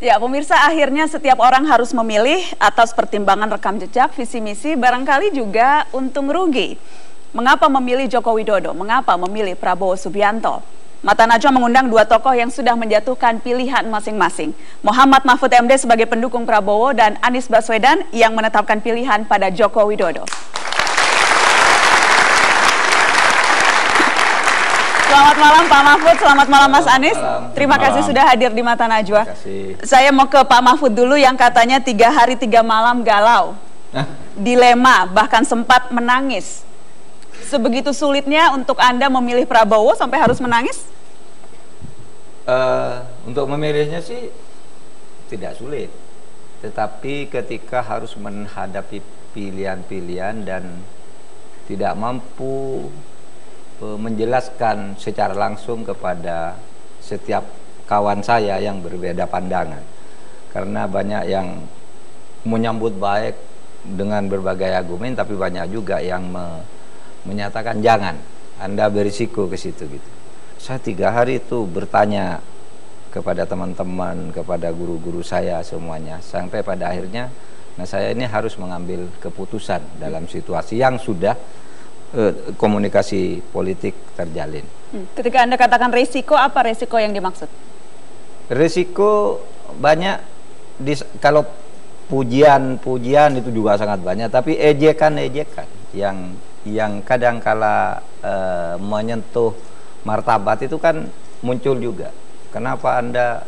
Ya, pemirsa, akhirnya setiap orang harus memilih atas pertimbangan rekam jejak, visi misi, barangkali juga untung rugi. Mengapa memilih Joko Widodo? Mengapa memilih Prabowo Subianto? Mata Najwa mengundang dua tokoh yang sudah menjatuhkan pilihan masing-masing. Muhammad Mahfud MD sebagai pendukung Prabowo dan Anies Baswedan yang menetapkan pilihan pada Joko Widodo. Selamat malam Pak Mahfud, selamat malam Mas Anies. Terima kasih sudah hadir di Mata Najwa. Saya mau ke Pak Mahfud dulu yang katanya 3 hari 3 malam galau, dilema, bahkan sempat menangis. Sebegitu sulitnya untuk Anda memilih Prabowo sampai harus menangis? Untuk memilihnya sih tidak sulit. Tetapi ketika harus menghadapi pilihan-pilihan dan tidak mampu menjelaskan secara langsung kepada setiap kawan saya yang berbeda pandangan, karena banyak yang menyambut baik dengan berbagai argumen, tapi banyak juga yang menyatakan jangan, Anda berisiko ke situ gitu. Saya 3 hari itu bertanya kepada teman-teman, kepada guru-guru saya semuanya, sampai pada akhirnya saya ini harus mengambil keputusan dalam situasi yang sudah komunikasi politik terjalin. Ketika Anda katakan resiko, apa resiko yang dimaksud? Resiko banyak, kalau pujian itu juga sangat banyak, tapi ejekan-ejekan yang kadang-kala menyentuh martabat itu kan muncul juga. Kenapa Anda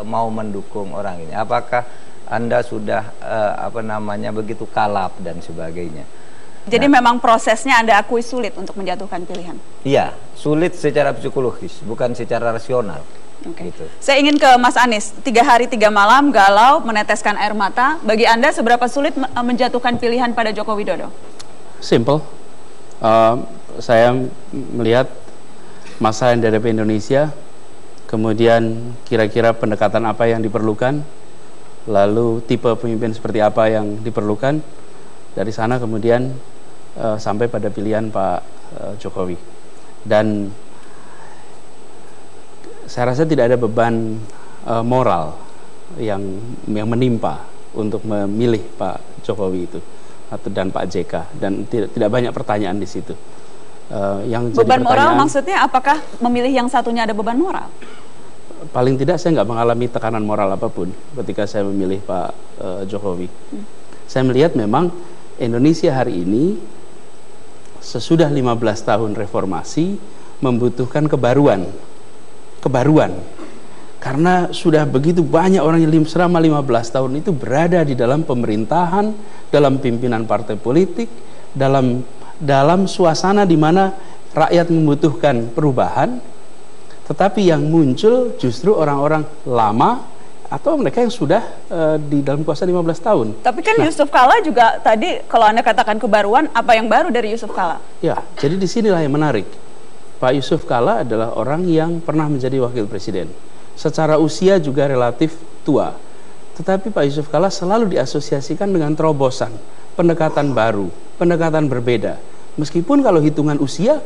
mau mendukung orang ini? Apakah Anda sudah begitu kalap dan sebagainya? Jadi memang prosesnya Anda akui sulit untuk menjatuhkan pilihan? Iya, sulit secara psikologis, bukan secara rasional. Gitu. Saya ingin ke Mas Anies. 3 hari 3 malam galau, meneteskan air mata. Bagi Anda seberapa sulit menjatuhkan pilihan pada Joko Widodo? Simple. Saya melihat masa yang dihadapi Indonesia, kemudian kira-kira pendekatan apa yang diperlukan, lalu tipe pemimpin seperti apa yang diperlukan. Dari sana kemudian sampai pada pilihan Pak Jokowi. Dan saya rasa tidak ada beban moral yang menimpa untuk memilih Pak Jokowi itu dan Pak JK, dan tidak banyak pertanyaan di situ. Yang beban moral maksudnya apakah memilih yang satunya ada beban moral? Paling tidak saya nggak mengalami tekanan moral apapun ketika saya memilih Pak Jokowi. Saya melihat memang Indonesia hari ini sesudah 15 tahun reformasi membutuhkan kebaruan. Karena sudah begitu banyak orang yang selama 15 tahun itu berada di dalam pemerintahan, dalam pimpinan partai politik, dalam suasana di mana rakyat membutuhkan perubahan, tetapi yang muncul justru orang-orang lama atau mereka yang sudah di dalam kuasa 15 tahun. Tapi kan Yusuf Kala juga tadi, kalau Anda katakan kebaruan, apa yang baru dari Yusuf Kala? Ya, jadi disinilah yang menarik. Pak Yusuf Kala adalah orang yang pernah menjadi wakil presiden. Secara usia juga relatif tua. Tetapi Pak Yusuf Kala selalu diasosiasikan dengan terobosan, pendekatan baru, pendekatan berbeda. Meskipun kalau hitungan usia,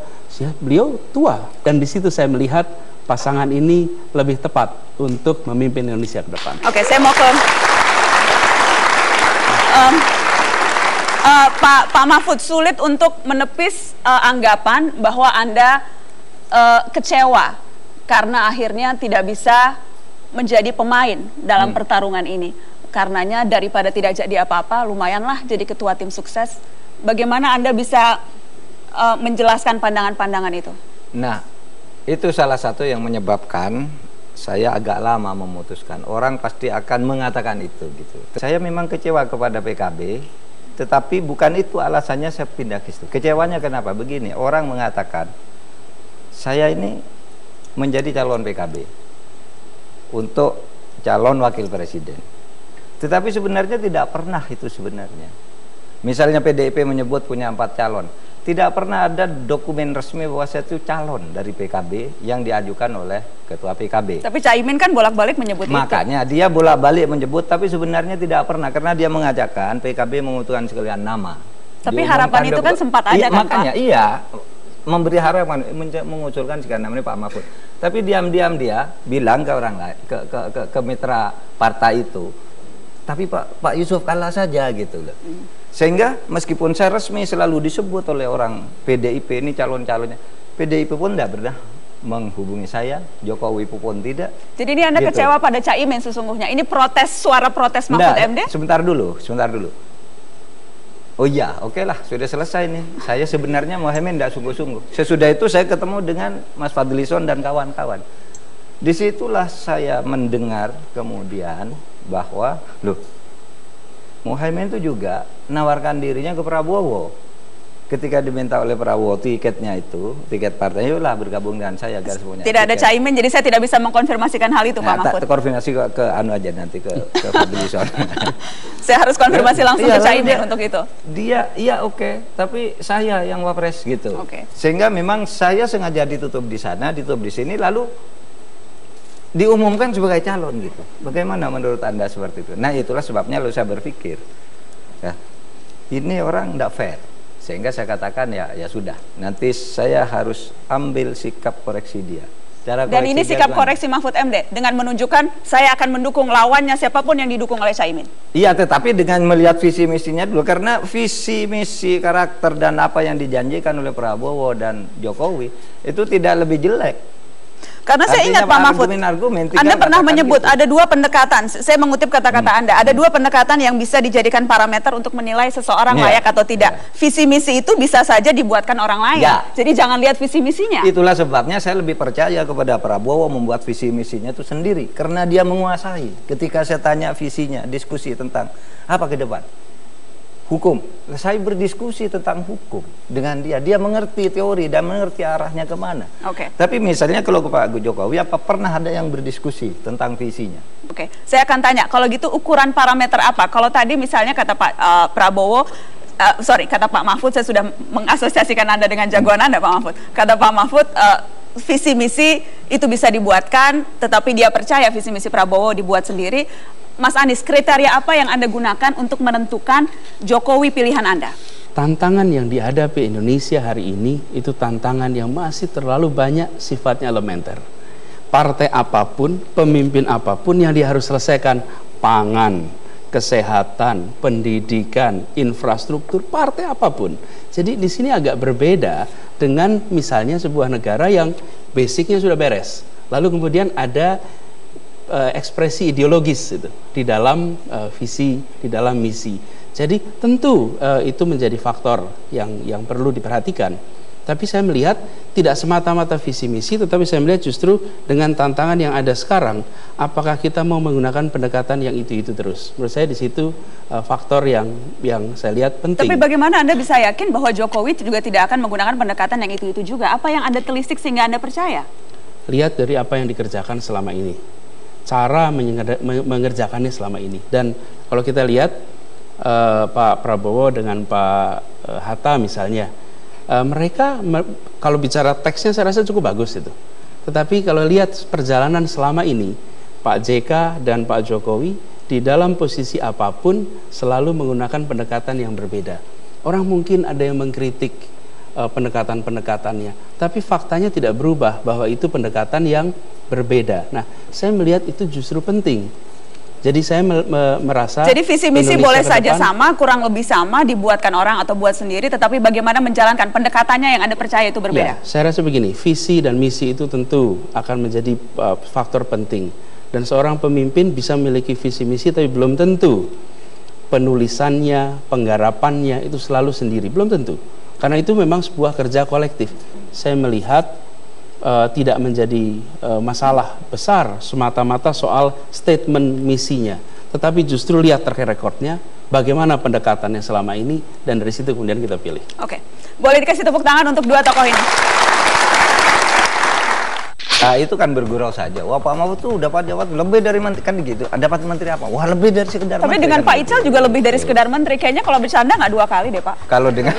beliau tua. Dan di situ saya melihat pasangan ini lebih tepat untuk memimpin Indonesia ke depan. Oke, saya mau ke Pak Mahfud. Sulit untuk menepis anggapan bahwa Anda kecewa karena akhirnya tidak bisa menjadi pemain dalam pertarungan ini. Karenanya daripada tidak jadi apa-apa, lumayanlah jadi ketua tim sukses. Bagaimana Anda bisa menjelaskan pandangan-pandangan itu? Nah, itu salah satu yang menyebabkan saya agak lama memutuskan. Orang pasti akan mengatakan itu gitu. Saya memang kecewa kepada PKB, tetapi bukan itu alasannya saya pindah ke situ. Kecewanya kenapa? Begini, orang mengatakan saya ini menjadi calon PKB untuk calon wakil presiden. Tetapi sebenarnya tidak pernah itu sebenarnya. Misalnya PDIP menyebut punya 4 calon. Tidak pernah ada dokumen resmi bahwa saya itu calon dari PKB yang diajukan oleh ketua PKB. Tapi Caimin kan bolak-balik menyebut Makanya itu. dia bolak-balik menyebut, tapi sebenarnya tidak pernah, karena dia mengatakan PKB membutuhkan sekalian nama. Tapi harapan itu kan sempat ada kan, makanya Pak? Iya, memberi harapan, mengusulkan jika namanya Pak Mahfud. Tapi diam-diam dia bilang ke orang lain, ke mitra partai itu, tapi Pak Yusuf Kalla saja gitu loh. Sehingga meskipun saya resmi selalu disebut oleh orang PDIP ini calon-calonnya, PDIP pun tidak pernah menghubungi saya, Jokowi pun tidak. Jadi ini Anda gitu. kecewa pada Caimin sesungguhnya. Ini suara protes Mahfud MD? Sebentar dulu. Oh iya, oke lah, sudah selesai nih. Saya sebenarnya Mohaimin tidak sungguh-sungguh. Sesudah itu saya ketemu dengan Mas Fadlison dan kawan-kawan. Disitulah saya mendengar kemudian bahwa, loh, Mohaimin itu juga menawarkan dirinya ke Prabowo. Ketika diminta oleh Prabowo tiketnya itu, tiket partai, yolah bergabung dengan saya agar semuanya. Tidak ada Caimin, jadi saya tidak bisa mengkonfirmasikan hal itu, Pak Mahfud. Koordinasi ke anu aja nanti ke Fadlison. Saya harus konfirmasi langsung ke Caimin untuk itu. Dia, iya oke, tapi saya yang wapres gitu. Oke. Sehingga memang saya sengaja ditutup di sana, ditutup di sini, lalu diumumkan sebagai calon gitu. Bagaimana menurut Anda seperti itu? Nah itulah sebabnya lalu saya berpikir, ya, ini orang tidak fair. Sehingga saya katakan ya sudah, nanti saya harus ambil sikap koreksi dia. Dan ini sikap koreksi Mahfud MD dengan menunjukkan saya akan mendukung lawannya siapapun yang didukung oleh Caimin. Iya, tetapi dengan melihat visi misinya dulu, karena visi misi karakter dan apa yang dijanjikan oleh Prabowo dan Jokowi itu tidak lebih jelek. Karena saya ingat Pak Mahfud, Anda pernah menyebut ada dua pendekatan, saya mengutip kata-kata Anda, ada dua pendekatan yang bisa dijadikan parameter untuk menilai seseorang layak atau tidak. Visi misi itu bisa saja dibuatkan orang lain, jadi jangan lihat visi misinya. Itulah sebabnya saya lebih percaya kepada Prabowo membuat visi misinya itu sendiri, karena dia menguasai. Ketika saya tanya visinya, diskusi tentang apa ke depan, hukum, saya berdiskusi tentang hukum dengan dia. Dia mengerti teori dan mengerti arahnya kemana. Oke. Tapi misalnya kalau ke Pak Jokowi, apa pernah ada yang berdiskusi tentang visinya? Oke, saya akan tanya, kalau gitu ukuran parameter apa? Kalau tadi misalnya kata Pak Prabowo, kata Pak Mahfud, saya sudah mengasosiasikan Anda dengan jagoan Anda, Pak Mahfud. Kata Pak Mahfud, visi misi itu bisa dibuatkan, tetapi dia percaya visi misi Prabowo dibuat sendiri. Mas Anies, kriteria apa yang Anda gunakan untuk menentukan Jokowi pilihan Anda? Tantangan yang dihadapi Indonesia hari ini itu tantangan yang masih terlalu banyak sifatnya elementer. Partai apapun, pemimpin apapun yang dia harus selesaikan, pangan, kesehatan, pendidikan, infrastruktur, partai apapun. Jadi di sini agak berbeda dengan misalnya sebuah negara yang basicnya sudah beres. Lalu kemudian ada ekspresi ideologis itu di dalam visi, di dalam misi. Jadi tentu itu menjadi faktor yang perlu diperhatikan. Tapi saya melihat tidak semata-mata visi misi, tetapi saya melihat justru dengan tantangan yang ada sekarang, apakah kita mau menggunakan pendekatan yang itu terus. Menurut saya di situ faktor yang saya lihat penting. Tapi bagaimana Anda bisa yakin bahwa Jokowi juga tidak akan menggunakan pendekatan yang itu juga? Apa yang Anda telisik sehingga Anda percaya? Lihat dari apa yang dikerjakan selama ini, cara mengerjakannya selama ini. Dan kalau kita lihat Pak Prabowo dengan Pak Hatta misalnya, mereka kalau bicara teksnya saya rasa cukup bagus itu. Tetapi kalau lihat perjalanan selama ini, Pak JK dan Pak Jokowi di dalam posisi apapun selalu menggunakan pendekatan yang berbeda. Orang mungkin ada yang mengkritik pendekatan-pendekatannya, tapi faktanya tidak berubah bahwa itu pendekatan yang berbeda. Nah, saya melihat itu justru penting. Jadi saya merasa jadi visi misi boleh saja sama, kurang lebih sama, dibuatkan orang atau buat sendiri, tetapi bagaimana menjalankan pendekatannya yang Anda percaya itu berbeda. Ya, saya rasa begini, visi dan misi itu tentu akan menjadi faktor penting. Dan seorang pemimpin bisa memiliki visi misi, tapi belum tentu penulisannya, penggarapannya itu selalu sendiri, belum tentu. Karena itu memang sebuah kerja kolektif. Saya melihat tidak menjadi masalah besar semata-mata soal statement misinya, tetapi justru lihat track recordnya, bagaimana pendekatannya selama ini, dan dari situ kemudian kita pilih. Oke, boleh dikasih tepuk tangan untuk dua tokoh ini. Nah, itu kan bergurau saja. Wah, Pak Mahfud tuh dapat lebih dari menteri, kan gitu. Dapat menteri apa? Wah, lebih dari sekedar tapi menteri. Tapi dengan kan Pak Ical juga lebih dari sekedar menteri. Kayaknya kalau bercanda nggak dua kali deh, Pak. Kalau dengan